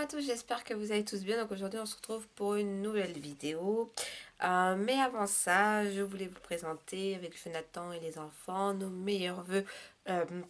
tous, j'espère que vous allez tous bien. Donc aujourd'hui on se retrouve pour une nouvelle vidéo. Mais avant ça, je voulais vous présenter avec Jonathan et les enfants nos meilleurs vœux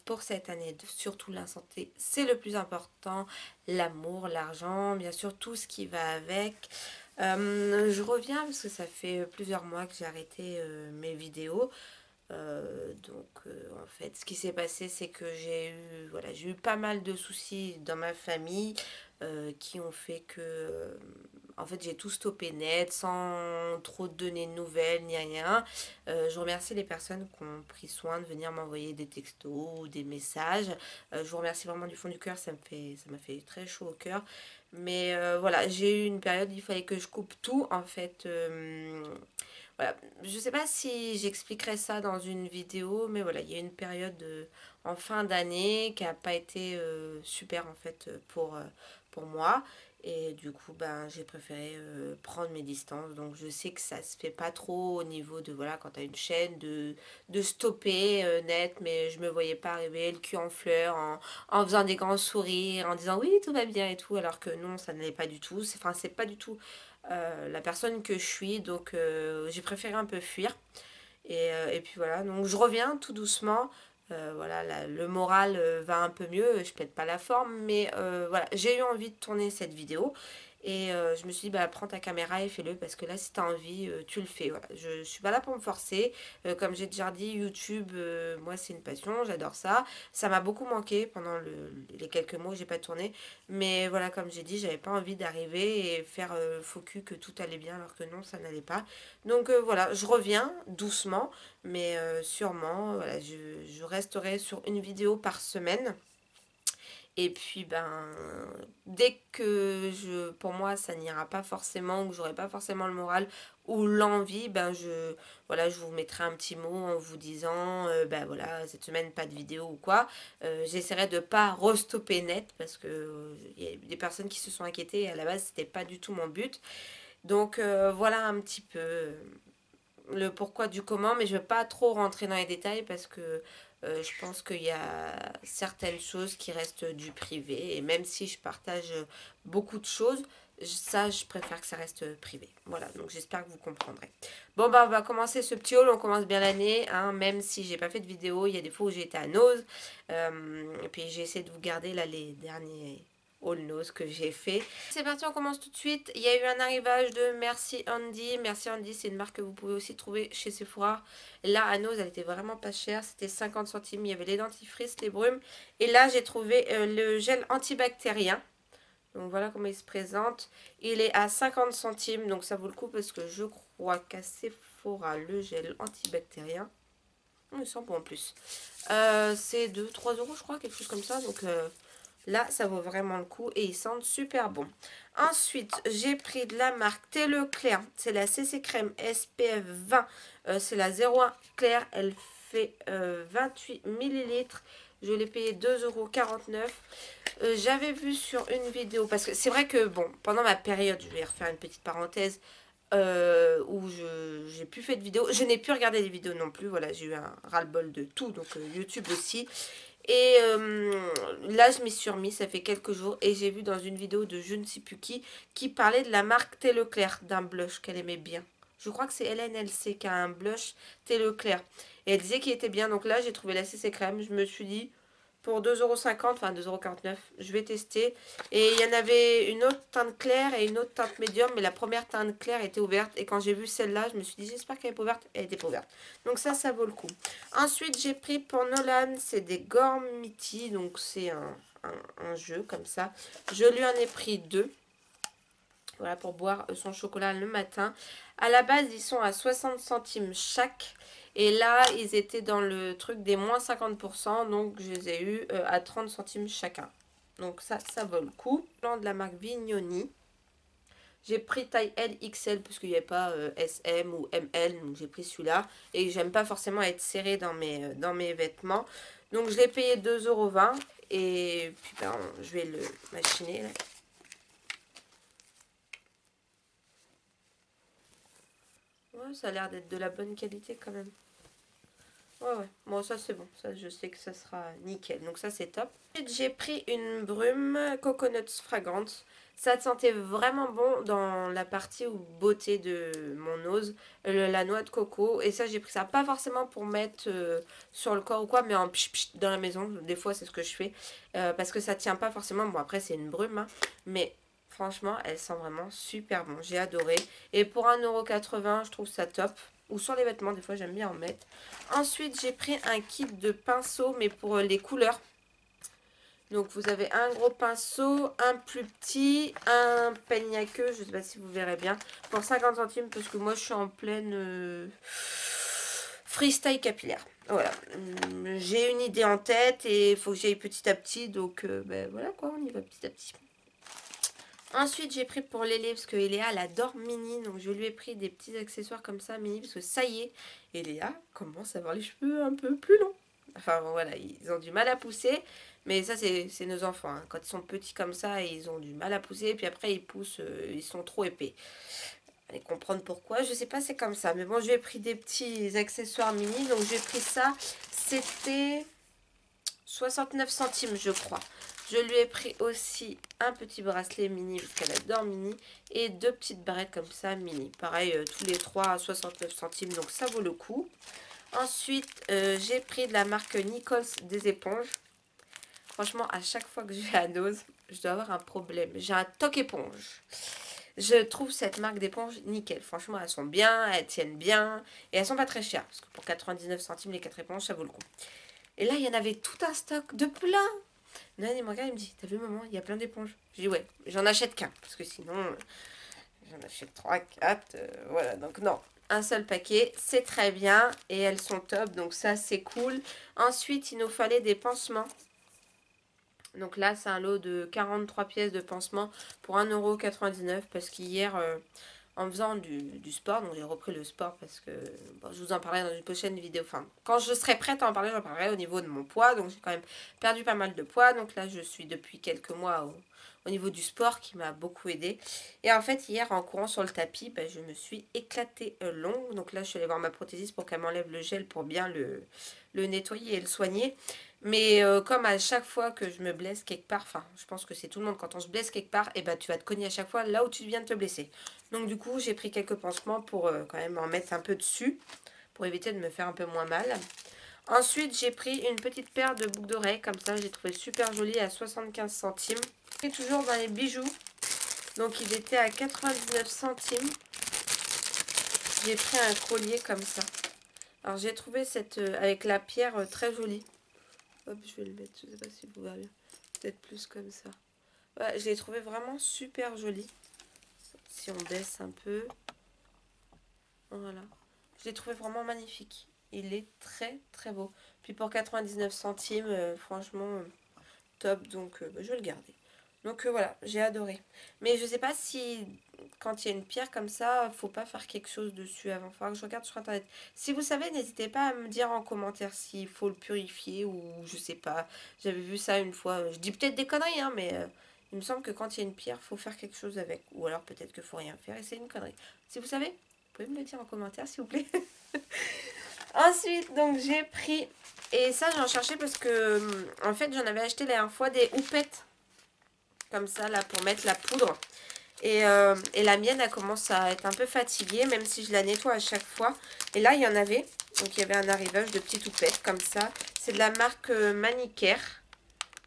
pour cette année. Surtout la santé, c'est le plus important. L'amour, l'argent, bien sûr tout ce qui va avec. Je reviens parce que ça fait plusieurs mois que j'ai arrêté mes vidéos. En fait, ce qui s'est passé, c'est que j'ai eu pas mal de soucis dans ma famille qui ont fait que, en fait, j'ai tout stoppé net sans trop donner de nouvelles ni rien. Je remercie les personnes qui ont pris soin de venir m'envoyer des textos ou des messages. Je vous remercie vraiment du fond du cœur, ça m'a fait très chaud au cœur. Mais voilà, j'ai eu une période où il fallait que je coupe tout, en fait. Voilà, je sais pas si j'expliquerai ça dans une vidéo, mais voilà, il y a une période en fin d'année qui a pas été super en fait pour moi. Et du coup, ben, j'ai préféré prendre mes distances. Donc, je sais que ça se fait pas trop au niveau de, voilà, quand tu as une chaîne, de stopper net. Mais je me voyais pas arriver le cul en fleurs, en faisant des grands sourires, en disant oui, tout va bien et tout. Alors que non, ça n'allait pas du tout. Enfin, c'est pas du tout la personne que je suis. Donc, j'ai préféré un peu fuir. Et puis voilà, donc je reviens tout doucement. Voilà, le moral va un peu mieux, je pète pas la forme, mais voilà, j'ai eu envie de tourner cette vidéo. Et je me suis dit, bah, prends ta caméra et fais-le parce que là, si tu as envie, tu le fais. Voilà. Je suis pas là pour me forcer. Comme j'ai déjà dit, YouTube, moi, c'est une passion, j'adore ça. Ça m'a beaucoup manqué pendant les quelques mois où j'ai pas tourné. Mais voilà, comme j'ai dit, j'avais pas envie d'arriver et faire faux cul que tout allait bien alors que non, ça n'allait pas. Donc voilà, je reviens doucement, mais sûrement, voilà, je resterai sur une vidéo par semaine. Et puis, ben, dès que pour moi, ça n'ira pas forcément, ou que j'aurai pas forcément le moral ou l'envie, ben, voilà, je vous mettrai un petit mot en vous disant, ben voilà, cette semaine, pas de vidéo ou quoi. J'essaierai de pas restopper net, parce que il y a des personnes qui se sont inquiétées, et à la base, c'était pas du tout mon but. Donc, voilà un petit peu le pourquoi du comment, mais je ne vais pas trop rentrer dans les détails parce que je pense qu'il y a certaines choses qui restent du privé. Et même si je partage beaucoup de choses, ça, je préfère que ça reste privé. Voilà, donc j'espère que vous comprendrez. Bon, bah, on va commencer ce petit haul. On commence bien l'année, hein, même si j'ai pas fait de vidéo. Il y a des fois où j'ai été à Nose. Et puis j'ai essayé de vous garder là les derniers all nose que j'ai fait. C'est parti, on commence tout de suite. Il y a eu un arrivage de Merci Andy. Merci Andy, c'est une marque que vous pouvez aussi trouver chez Sephora. Là, à Nose, elle était vraiment pas chère. C'était 50 centimes. Il y avait les dentifrices, les brumes. Et là, j'ai trouvé le gel antibactérien. Donc voilà comment il se présente. Il est à 50 centimes. Donc ça vaut le coup parce que je crois qu'à Sephora, le gel antibactérien, il me semble bon en plus. C'est de 3 euros, je crois, quelque chose comme ça. Donc là, ça vaut vraiment le coup et ils sentent super bon. Ensuite, j'ai pris de la marque Thé Leclerc. C'est la CC Crème SPF 20. C'est la 01 claire. Elle fait 28 millilitres. Je l'ai payé 2,49 €. J'avais vu sur une vidéo, parce que c'est vrai que, bon, pendant ma période, je vais refaire une petite parenthèse, où j'ai plus fait de vidéos. Je n'ai plus regardé des vidéos non plus. Voilà, j'ai eu un ras-le-bol de tout, donc YouTube aussi. Et là, je m'y suis remis, ça fait quelques jours, et j'ai vu dans une vidéo de je ne sais plus qui parlait de la marque Thé Leclerc, d'un blush qu'elle aimait bien. Je crois que c'est LNLC qui a un blush Thé Leclerc. Et elle disait qu'il était bien, donc là, j'ai trouvé la CC Crème. Je me suis dit, pour 2,50 €, enfin 2,49 €, je vais tester. Et il y en avait une autre teinte claire et une autre teinte médium, mais la première teinte claire était ouverte. Et quand j'ai vu celle-là, je me suis dit, j'espère qu'elle est pas ouverte. Elle était pas ouverte. Donc ça vaut le coup. Ensuite, j'ai pris pour Nolan, c'est des Gormiti, donc c'est un jeu comme ça. Je lui en ai pris deux. Voilà, pour boire son chocolat le matin. À la base, ils sont à 60 centimes chaque. Et là, ils étaient dans le truc des moins 50%. Donc, je les ai eus à 30 centimes chacun. Donc, ça vaut le coup. De la marque Vignoni. J'ai pris taille L, XL, parce qu'il n'y avait pas SM ou ML. Donc, j'ai pris celui-là. Et j'aime pas forcément être serré dans mes vêtements. Donc, je l'ai payé 2,20 €. Et puis, ben, je vais le machiner, là. Ouais, ça a l'air d'être de la bonne qualité quand même. Ouais, ouais. Bon, ça c'est bon. Ça, je sais que ça sera nickel. Donc ça, c'est top. Ensuite, j'ai pris une brume Coconuts Fragrance. Ça sentait vraiment bon dans la partie où beauté de mon nose, la noix de coco. Et ça, j'ai pris ça pas forcément pour mettre sur le corps ou quoi, mais en pch pch dans la maison. Des fois, c'est ce que je fais. Parce que ça tient pas forcément. Bon, après, c'est une brume, hein, mais franchement, elle sent vraiment super bon. J'ai adoré. Et pour 1,80 €, je trouve ça top. Ou sur les vêtements, des fois, j'aime bien en mettre. Ensuite, j'ai pris un kit de pinceaux, mais pour les couleurs. Donc vous avez un gros pinceau, un plus petit, un peigne à queue, je ne sais pas si vous verrez bien, pour 50 centimes parce que moi je suis en pleine freestyle capillaire. Voilà, j'ai une idée en tête et il faut que j'aille petit à petit, donc ben voilà quoi, on y va petit à petit. Ensuite j'ai pris pour Lélia parce que Léa elle adore Mini, donc je lui ai pris des petits accessoires comme ça Mini parce que ça y est, Léa commence à avoir les cheveux un peu plus longs. Enfin bon, voilà, ils ont du mal à pousser. Mais ça, c'est nos enfants, hein. Quand ils sont petits comme ça, ils ont du mal à pousser. Puis après, ils poussent, ils sont trop épais. Allez comprendre pourquoi. Je sais pas, c'est comme ça. Mais bon, je lui ai pris des petits accessoires mini. Donc, j'ai pris ça. C'était 69 centimes, je crois. Je lui ai pris aussi un petit bracelet mini, parce qu'elle adore mini. Et deux petites barrettes comme ça, mini. Pareil, tous les trois à 69 centimes. Donc, ça vaut le coup. Ensuite, j'ai pris de la marque Nichols des éponges. Franchement, à chaque fois que je vais à Nose, je dois avoir un problème. J'ai un toc éponge. Je trouve cette marque d'éponge nickel. Franchement, elles sont bien, elles tiennent bien. Et elles sont pas très chères. Parce que pour 99 centimes, les 4 éponges, ça vaut le coup. Et là, il y en avait tout un stock de plein. Nan, il me regarde, il me dit, t'as vu maman, il y a plein d'éponges. Je dis ouais, j'en achète qu'un. Parce que sinon, j'en achète 3, 4. Voilà, donc non. Un seul paquet, c'est très bien. Et elles sont top, donc ça, c'est cool. Ensuite, il nous fallait des pansements. Donc là, c'est un lot de 43 pièces de pansement pour 1,99 € parce qu'hier, en faisant du sport, donc j'ai repris le sport parce que bon, je vous en parlerai dans une prochaine vidéo. Enfin, quand je serai prête à en parler, j'en parlerai au niveau de mon poids. Donc j'ai quand même perdu pas mal de poids. Donc là, je suis depuis quelques mois au niveau du sport qui m'a beaucoup aidé. Et en fait, hier, en courant sur le tapis, ben, je me suis éclatée longue. Donc là, je suis allée voir ma prothésiste pour qu'elle m'enlève le gel pour bien le nettoyer et le soigner. Mais comme à chaque fois que je me blesse quelque part, enfin je pense que c'est tout le monde, quand on se blesse quelque part, et bah tu vas te cogner à chaque fois là où tu viens de te blesser. Donc du coup j'ai pris quelques pansements pour quand même en mettre un peu dessus, pour éviter de me faire un peu moins mal. Ensuite j'ai pris une petite paire de boucles d'oreilles, comme ça j'ai trouvé super jolie à 75 centimes. Et toujours dans les bijoux, donc il était à 99 centimes. J'ai pris un collier comme ça. Alors j'ai trouvé cette avec la pierre très jolie. Hop, je vais le mettre, je sais pas si vous voyez. Peut-être plus comme ça. Ouais, je l'ai trouvé vraiment super joli. Si on baisse un peu. Voilà. Je l'ai trouvé vraiment magnifique. Il est très très beau. Puis pour 99 centimes, franchement, top. Donc bah, je vais le garder. Donc voilà, j'ai adoré. Mais je sais pas si quand il y a une pierre comme ça, faut pas faire quelque chose dessus avant. Il faudra que je regarde sur internet. Si vous savez, n'hésitez pas à me dire en commentaire s'il faut le purifier ou je sais pas. J'avais vu ça une fois. Je dis peut-être des conneries, hein, mais il me semble que quand il y a une pierre, faut faire quelque chose avec. Ou alors peut-être qu'il faut rien faire et c'est une connerie. Si vous savez, vous pouvez me le dire en commentaire s'il vous plaît. Ensuite, donc j'ai pris. Et ça, j'en cherchais parce que en fait, j'en avais acheté la dernière fois des houpettes comme ça là pour mettre la poudre et la mienne elle commence à être un peu fatiguée même si je la nettoie à chaque fois et là il y en avait, donc il y avait un arrivage de petites houpettes comme ça, c'est de la marque Manicare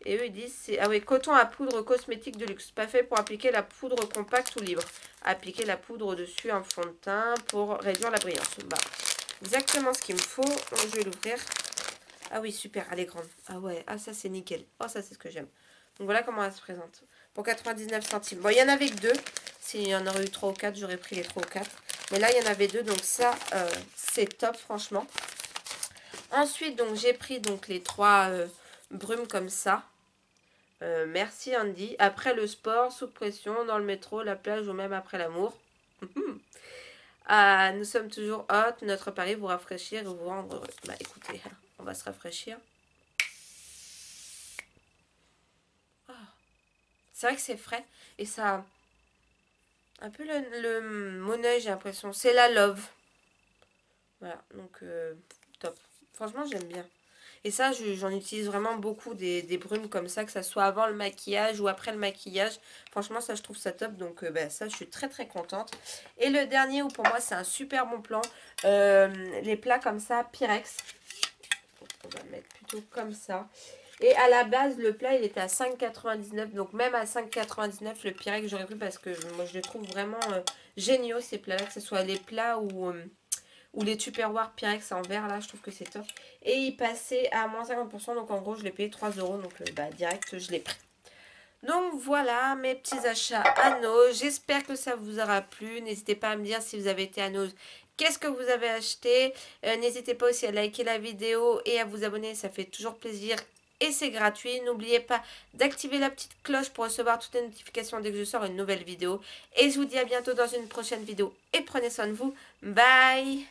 et eux ils disent c'est ah oui, coton à poudre cosmétique de luxe, pas fait pour appliquer la poudre compacte ou libre, appliquer la poudre dessus en fond de teint pour réduire la brillance. Bah, exactement ce qu'il me faut, donc je vais l'ouvrir. Ah oui super, elle est grande, ah ouais, ah ça c'est nickel, oh ça c'est ce que j'aime. Donc voilà comment elle se présente. Pour 99 centimes. Bon, il y en avait que deux. S'il y en aurait eu 3 ou 4, j'aurais pris les 3 ou 4. Mais là, il y en avait deux. Donc ça, c'est top, franchement. Ensuite, donc j'ai pris donc les 3 brumes comme ça. Merci Andy. Après le sport, sous pression, dans le métro, la plage ou même après l'amour. Ah, nous sommes toujours hot. Notre pari vous rafraîchir et vous rendre heureux. Bah écoutez, on va se rafraîchir. Oh, c'est vrai que c'est frais. Et ça... Un peu le monnaie, j'ai l'impression. C'est la love. Voilà, donc top. Franchement, j'aime bien. Et ça, j'en utilise vraiment beaucoup des brumes comme ça, que ça soit avant le maquillage ou après le maquillage. Franchement, ça, je trouve ça top. Donc, ça, je suis très très contente. Et le dernier, où pour moi, c'est un super bon plan, les plats comme ça, Pyrex. On va mettre plutôt comme ça. Et à la base, le plat, il était à 5,99. Donc même à 5,99, le Pyrex, j'aurais pris parce que moi, je les trouve vraiment géniaux, ces plats-là. Que ce soit les plats ou les Tupperware Pyrex en verre, là, je trouve que c'est top. Et il passait à moins 50%. Donc en gros, je l'ai payé 3 euros. Donc direct, je l'ai pris. Donc voilà mes petits achats à Noz. J'espère que ça vous aura plu. N'hésitez pas à me dire si vous avez été à Noz. Qu'est-ce que vous avez acheté? N'hésitez pas aussi à liker la vidéo et à vous abonner. Ça fait toujours plaisir et c'est gratuit. N'oubliez pas d'activer la petite cloche pour recevoir toutes les notifications dès que je sors une nouvelle vidéo. Et je vous dis à bientôt dans une prochaine vidéo. Et prenez soin de vous. Bye!